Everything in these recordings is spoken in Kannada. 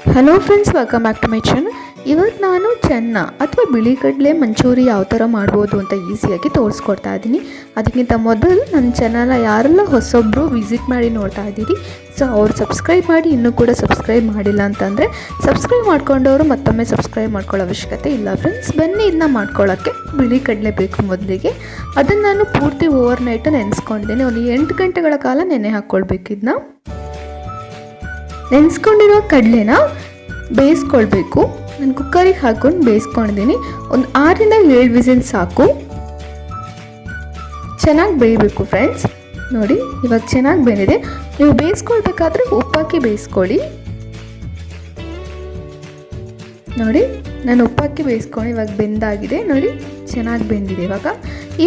Hello friends, welcome back to my channel. ಇವತ್ತು ನಾನು ಚೆನ್ನ ಅಥವಾ ಬಿಳಿ ಕಡಲೆ ಮಂಚೂರಿ ಯಾವ ಥರ ಮಾಡ್ಬೋದು ಅಂತ ಈಸಿಯಾಗಿ ತೋರಿಸ್ಕೊಡ್ತಾ ಇದ್ದೀನಿ. ಅದಕ್ಕಿಂತ ಮೊದಲು ನನ್ನ ಚಾನಲ್ನ ಯಾರೆಲ್ಲ ಹೊಸೊಬ್ಬರು ವಿಸಿಟ್ ಮಾಡಿ ನೋಡ್ತಾ ಇದ್ದೀರಿ, ಸೊ ಅವ್ರು ಸಬ್ಸ್ಕ್ರೈಬ್ ಮಾಡಿ. ಇನ್ನೂ ಕೂಡ ಸಬ್ಸ್ಕ್ರೈಬ್ ಮಾಡಿಲ್ಲ ಅಂತಂದರೆ ಸಬ್ಸ್ಕ್ರೈಬ್ ಮಾಡ್ಕೊಂಡವರು ಮತ್ತೊಮ್ಮೆ ಸಬ್ಸ್ಕ್ರೈಬ್ ಮಾಡ್ಕೊಳ್ಳೋ ಅವಶ್ಯಕತೆ ಇಲ್ಲ. ಫ್ರೆಂಡ್ಸ್, ಬನ್ನಿ ಇದನ್ನ ಮಾಡ್ಕೊಳ್ಳೋಕ್ಕೆ ಬಿಳಿ ಕಡಲೆ ಬೇಕು. ಮೊದಲಿಗೆ ಅದನ್ನು ನಾನು ಪೂರ್ತಿ ಓವರ್ ನೈಟ್ ನೆನೆಸ್ಕೊಂಡಿದ್ದೀನಿ. ಒಂದು 8 ಗಂಟೆಗಳ ಕಾಲ ನೆನೆ ಹಾಕ್ಕೊಳ್ಬೇಕು. ಇದನ್ನ ನೆನೆಸ್ಕೊಂಡಿರೋ ಕಡಲೆನ ಬೇಯಿಸ್ಕೊಳ್ಬೇಕು. ನಾನು ಕುಕ್ಕರಿಗೆ ಹಾಕ್ಕೊಂಡು ಬೇಯಿಸ್ಕೊಂಡಿದ್ದೀನಿ. ಒಂದು 6ರಿಂದ 7 ವಿಸಿಲ್ ಸಾಕು. ಚೆನ್ನಾಗಿ ಬೇಯಬೇಕು ಫ್ರೆಂಡ್ಸ್. ನೋಡಿ, ಇವಾಗ ಚೆನ್ನಾಗಿ ಬೆಂದಿದೆ. ನೀವು ಬೇಯಿಸ್ಕೊಳ್ಬೇಕಾದ್ರೆ ಉಪ್ಪಾಕಿ ಬೇಯಿಸ್ಕೊಳ್ಳಿ. ನೋಡಿ, ನಾನು ಉಪ್ಪಾಕಿ ಬೇಯಿಸ್ಕೊಂಡು ಇವಾಗ ಬೆಂದಾಗಿದೆ. ನೋಡಿ, ಚೆನ್ನಾಗಿ ಬೆಂದಿದೆ.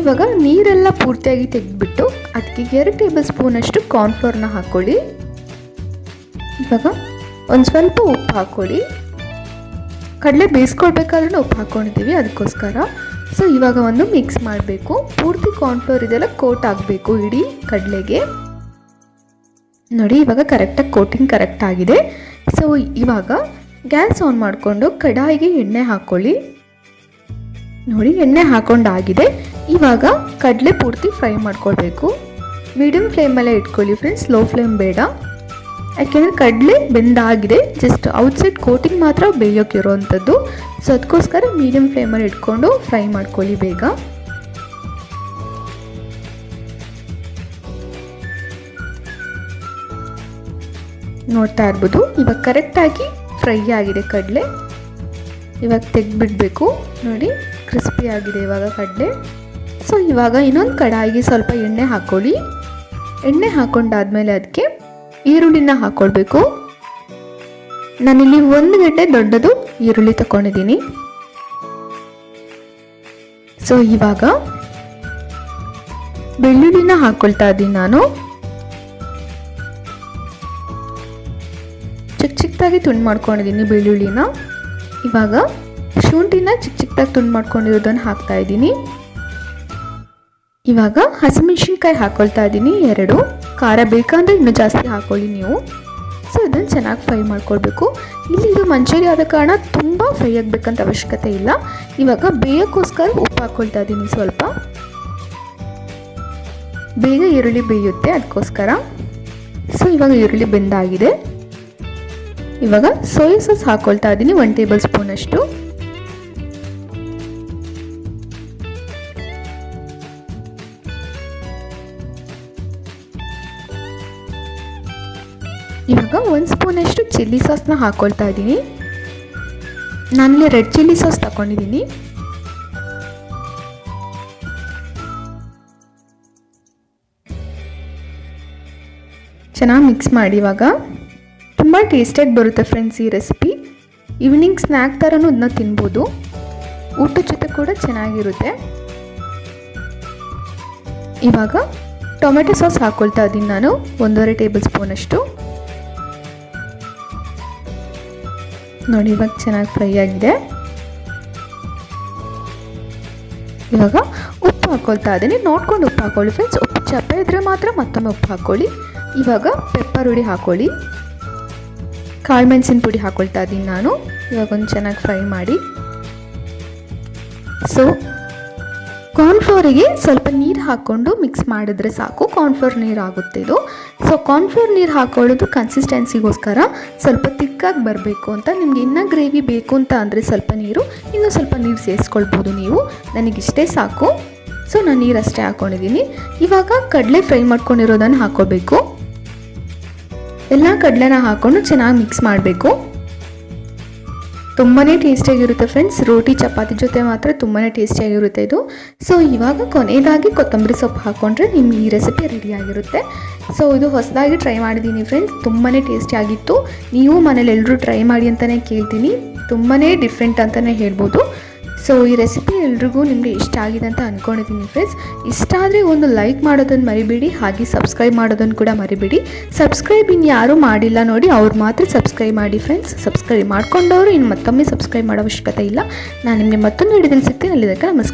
ಇವಾಗ ನೀರೆಲ್ಲ ಪೂರ್ತಿಯಾಗಿ ತೆಗೆದುಬಿಟ್ಟು ಅದಕ್ಕೆ 2 ಟೇಬಲ್ ಸ್ಪೂನಷ್ಟು ಕಾರ್ನ್ಫ್ಲೋರ್ನ ಹಾಕ್ಕೊಳ್ಳಿ. ಇವಾಗ ಒಂದು ಸ್ವಲ್ಪ ಉಪ್ಪು ಹಾಕ್ಕೊಳ್ಳಿ. ಕಡಲೆ ಬೇಯಿಸ್ಕೊಳ್ಬೇಕಾದ್ರೂ ಉಪ್ಪು ಹಾಕ್ಕೊಂಡಿದ್ದೀವಿ, ಅದಕ್ಕೋಸ್ಕರ. ಸೊ ಇವಾಗ ಒಂದು ಮಿಕ್ಸ್ ಮಾಡಬೇಕು. ಪೂರ್ತಿ ಕಾರ್ನ್ಫ್ಲೋರ್ ಇದೆಲ್ಲ ಕೋಟ್ ಆಗಬೇಕು ಇಡೀ ಕಡಲೆಗೆ. ನೋಡಿ, ಇವಾಗ ಕರೆಕ್ಟಾಗಿ ಕೋಟಿಂಗ್ ಕರೆಕ್ಟ್ ಆಗಿದೆ. ಸೊ ಇವಾಗ ಗ್ಯಾಸ್ ಆನ್ ಮಾಡಿಕೊಂಡು ಕಡಾಯಿಗೆ ಎಣ್ಣೆ ಹಾಕ್ಕೊಳ್ಳಿ. ನೋಡಿ, ಎಣ್ಣೆ ಹಾಕೊಂಡಾಗಿದೆ. ಇವಾಗ ಕಡಲೆ ಪೂರ್ತಿ ಫ್ರೈ ಮಾಡ್ಕೊಳ್ಬೇಕು. ಮೀಡಿಯಮ್ ಫ್ಲೇಮಲ್ಲೇ ಇಟ್ಕೊಳ್ಳಿ ಫ್ರೆಂಡ್ಸ್, ಲೋ ಫ್ಲೇಮ್ ಬೇಡ. ಯಾಕೆಂದರೆ ಕಡಲೆ ಬೆಂದಾಗಿದೆ, ಜಸ್ಟ್ ಔಟ್ಸೈಡ್ ಕೋಟಿಂಗ್ ಮಾತ್ರ ಬೇಯೋಕ್ಕಿರೋವಂಥದ್ದು. ಸೊ ಅದಕ್ಕೋಸ್ಕರ ಮೀಡಿಯಮ್ ಫ್ಲೇಮಲ್ಲಿ ಇಟ್ಕೊಂಡು ಫ್ರೈ ಮಾಡ್ಕೊಳ್ಳಿ ಬೇಗ. ನೋಡ್ತಾ ಇರ್ಬೋದು, ಇವಾಗ ಕರೆಕ್ಟಾಗಿ ಫ್ರೈ ಆಗಿದೆ ಕಡಲೆ. ಇವಾಗ ತೆಗೆದ್ಬಿಡ್ಬೇಕು. ನೋಡಿ, ಕ್ರಿಸ್ಪಿ ಆಗಿದೆ ಇವಾಗ ಕಡಲೆ. ಸೊ ಇವಾಗ ಇನ್ನೊಂದು ಕಡಾಯಿಗೆ ಸ್ವಲ್ಪ ಎಣ್ಣೆ ಹಾಕ್ಕೊಳ್ಳಿ. ಎಣ್ಣೆ ಹಾಕ್ಕೊಂಡಾದ್ಮೇಲೆ ಅದಕ್ಕೆ ಈರುಳ್ಳಿನ ಹಾಕ್ಕೊಳ್ಬೇಕು. ನಾನಿಲ್ಲಿ 1 ಗಡ್ಡೆ ದೊಡ್ಡದು ಈರುಳ್ಳಿ ತಗೊಂಡಿದ್ದೀನಿ. ಸೊ ಇವಾಗ ಬೆಳ್ಳುಳ್ಳಿನ ಹಾಕ್ಕೊಳ್ತಾ ಇದ್ದೀನಿ. ನಾನು ಚಿಕ್ಕದಾಗಿ ತುಂಡು ಮಾಡ್ಕೊಂಡಿದ್ದೀನಿ ಬೆಳ್ಳುಳ್ಳಿನ. ಇವಾಗ ಶುಂಠಿನ ಚಿಕ್ಕದಾಗಿ ತುಂಡು ಮಾಡ್ಕೊಂಡಿರೋದನ್ನು ಹಾಕ್ತಾ ಇದ್ದೀನಿ. ಇವಾಗ ಹಸಿಮೆಣಸಿನ್ಕಾಯಿ ಹಾಕ್ಕೊಳ್ತಾ ಇದ್ದೀನಿ 2. ಖಾರ ಬೇಕಂದರೆ ಇನ್ನೂ ಜಾಸ್ತಿ ಹಾಕ್ಕೊಳ್ಳಿ ನೀವು. ಸೊ ಇದನ್ನು ಚೆನ್ನಾಗಿ ಫ್ರೈ ಮಾಡ್ಕೊಳ್ಬೇಕು. ಇಲ್ಲಿ ಇದು ಮಂಚೂರಿ ಆದ ಕಾರಣ ತುಂಬ ಫ್ರೈ ಆಗಬೇಕಂತ ಅವಶ್ಯಕತೆ ಇಲ್ಲ. ಇವಾಗ ಬೇಯೋಕ್ಕೋಸ್ಕರ ಉಪ್ಪು ಹಾಕ್ಕೊಳ್ತಾ ಇದ್ದೀನಿ ಸ್ವಲ್ಪ. ಬೇಗ ಈರುಳ್ಳಿ ಬೇಯುತ್ತೆ, ಅದಕ್ಕೋಸ್ಕರ. ಸೊ ಇವಾಗ ಈರುಳ್ಳಿ ಬೆಂದಾಗಿದೆ. ಇವಾಗ ಸೋಯಾ ಸಾಸ್ ಹಾಕ್ಕೊಳ್ತಾ ಇದ್ದೀನಿ 1 ಟೇಬಲ್ ಸ್ಪೂನಷ್ಟು. ಇವಾಗ 1 ಸ್ಪೂನಷ್ಟು ಚಿಲ್ಲಿ ಸಾಸ್ನ ಹಾಕ್ಕೊಳ್ತಾ ಇದ್ದೀನಿ. ನಾನಿಲ್ಲಿ ರೆಡ್ ಚಿಲ್ಲಿ ಸಾಸ್ ತಗೊಂಡಿದ್ದೀನಿ. ಚೆನ್ನಾಗಿ ಮಿಕ್ಸ್ ಮಾಡಿ. ಇವಾಗ ತುಂಬ ಟೇಸ್ಟಿಯಾಗಿ ಬರುತ್ತೆ ಫ್ರೆಂಡ್ಸ್ ಈ ರೆಸಿಪಿ. ಈವ್ನಿಂಗ್ ಸ್ನ್ಯಾಕ್ ಥರನೂ ಇದನ್ನ ತಿನ್ಬೋದು. ಊಟದ ಜೊತೆ ಕೂಡ ಚೆನ್ನಾಗಿರುತ್ತೆ. ಇವಾಗ ಟೊಮೆಟೊ ಸಾಸ್ ಹಾಕ್ಕೊಳ್ತಾ ಇದ್ದೀನಿ ನಾನು 1.5 ಟೇಬಲ್ ಸ್ಪೂನಷ್ಟು. ನೋಡಿ, ಇವಾಗ ಚೆನ್ನಾಗಿ ಫ್ರೈ ಆಗಿದೆ. ಇವಾಗ ಉಪ್ಪು ಹಾಕ್ಕೊಳ್ತಾ ಇದ್ದೀನಿ. ನೋಡ್ಕೊಂಡು ಉಪ್ಪು ಹಾಕ್ಕೊಳ್ಳಿ ಫ್ರೆಂಡ್ಸ್. ಉಪ್ಪು ಚಪ್ಪೆ ಇದ್ದರೆ ಮಾತ್ರ ಮತ್ತೊಮ್ಮೆ ಉಪ್ಪು ಹಾಕ್ಕೊಳ್ಳಿ. ಇವಾಗ ಪೆಪ್ಪರ್ ಹುಡಿ ಹಾಕ್ಕೊಳ್ಳಿ. ಕಾಳು ಮೆಣಸಿನ ಪುಡಿ ಹಾಕ್ಕೊಳ್ತಾ ಇದ್ದೀನಿ ನಾನು. ಇವಾಗ ಒಂದು ಚೆನ್ನಾಗಿ ಫ್ರೈ ಮಾಡಿ. ಸೊ ಕಾರ್ನ್ಫ್ಲೋರಿಗೆ ಸ್ವಲ್ಪ ನೀರು ಹಾಕ್ಕೊಂಡು ಮಿಕ್ಸ್ ಮಾಡಿದ್ರೆ ಸಾಕು. ಕಾರ್ನ್ಫ್ಲೋರ್ ನೀರು ಆಗುತ್ತೆ ಇದು. ಸೊ ಕಾರ್ನ್ಫ್ಲೋರ್ ನೀರು ಹಾಕ್ಕೊಳ್ಳೋದು ಕನ್ಸಿಸ್ಟೆನ್ಸಿಗೋಸ್ಕರ, ಸ್ವಲ್ಪ ತಿಕ್ಕಾಗಿ ಬರಬೇಕು ಅಂತ. ನಿಮ್ಗೆ ಇನ್ನೂ ಗ್ರೇವಿ ಬೇಕು ಅಂತ ಅಂದರೆ ಸ್ವಲ್ಪ ನೀರು, ಇನ್ನೂ ಸ್ವಲ್ಪ ನೀರು ಸೇರಿಸ್ಕೊಳ್ಬೋದು ನೀವು. ನನಗಿಷ್ಟೇ ಸಾಕು. ಸೊ ನಾನು ನೀರಷ್ಟೇ ಹಾಕ್ಕೊಂಡಿದ್ದೀನಿ. ಇವಾಗ ಕಡಲೆ ಫ್ರೈ ಮಾಡ್ಕೊಂಡಿರೋದನ್ನು ಹಾಕ್ಕೋಬೇಕು. ಎಲ್ಲ ಕಡಲೆನ ಹಾಕ್ಕೊಂಡು ಚೆನ್ನಾಗಿ ಮಿಕ್ಸ್ ಮಾಡಬೇಕು. ತುಂಬಾ ಟೇಸ್ಟಿಯಾಗಿರುತ್ತೆ ಫ್ರೆಂಡ್ಸ್. ರೋಟಿ ಚಪಾತಿ ಜೊತೆ ಮಾತ್ರ ತುಂಬಾ ಟೇಸ್ಟಿಯಾಗಿರುತ್ತೆ ಇದು. ಸೊ ಇವಾಗ ಕೊನೆಯದಾಗಿ ಕೊತ್ತಂಬರಿ ಸೊಪ್ಪು ಹಾಕ್ಕೊಂಡ್ರೆ ನಿಮ್ಮ ಈ ರೆಸಿಪಿ ರೆಡಿಯಾಗಿರುತ್ತೆ. ಸೊ ಇದು ಹೊಸದಾಗಿ ಟ್ರೈ ಮಾಡಿದ್ದೀನಿ ಫ್ರೆಂಡ್ಸ್. ತುಂಬಾ ಟೇಸ್ಟಿಯಾಗಿತ್ತು. ನೀವು ಮನೇಲಿ ಎಲ್ಲರೂ ಟ್ರೈ ಮಾಡಿ ಅಂತಲೇ ಕೇಳ್ತೀನಿ. ತುಂಬಾ ಡಿಫ್ರೆಂಟ್ ಅಂತಲೇ ಹೇಳ್ಬೋದು. ಸೊ ಈ ರೆಸಿಪಿ ಎಲ್ರಿಗೂ ನಿಮಗೆ ಇಷ್ಟ ಆಗಿದೆ ಅಂತ ಅಂದ್ಕೊಂಡಿದ್ದೀನಿ ಫ್ರೆಂಡ್ಸ್. ಇಷ್ಟ ಆದರೆ ಒಂದು ಲೈಕ್ ಮಾಡೋದನ್ನು ಮರಿಬೇಡಿ, ಹಾಗೆ ಸಬ್ಸ್ಕ್ರೈಬ್ ಮಾಡೋದನ್ನು ಕೂಡ ಮರಿಬೇಡಿ. ಸಬ್ಸ್ಕ್ರೈಬ್ ಇನ್ನು ಯಾರೂ ಮಾಡಿಲ್ಲ ನೋಡಿ, ಅವ್ರು ಮಾತ್ರ ಸಬ್ಸ್ಕ್ರೈಬ್ ಮಾಡಿ ಫ್ರೆಂಡ್ಸ್. ಸಬ್ಸ್ಕ್ರೈಬ್ ಮಾಡ್ಕೊಂಡವರು ಇನ್ನು ಮತ್ತೊಮ್ಮೆ ಸಬ್ಸ್ಕ್ರೈಬ್ ಮಾಡೋ ಅವಶ್ಯಕತೆ ಇಲ್ಲ. ನಾನು ನಿಮಗೆ ಮತ್ತೊಂದು ವಿಡಿಯೋದಲ್ಲಿ ಸಿಗ್ತೀನಿ. ಅಲ್ಲಿದ್ದಕ್ಕೆ ನಮಸ್ಕಾರ.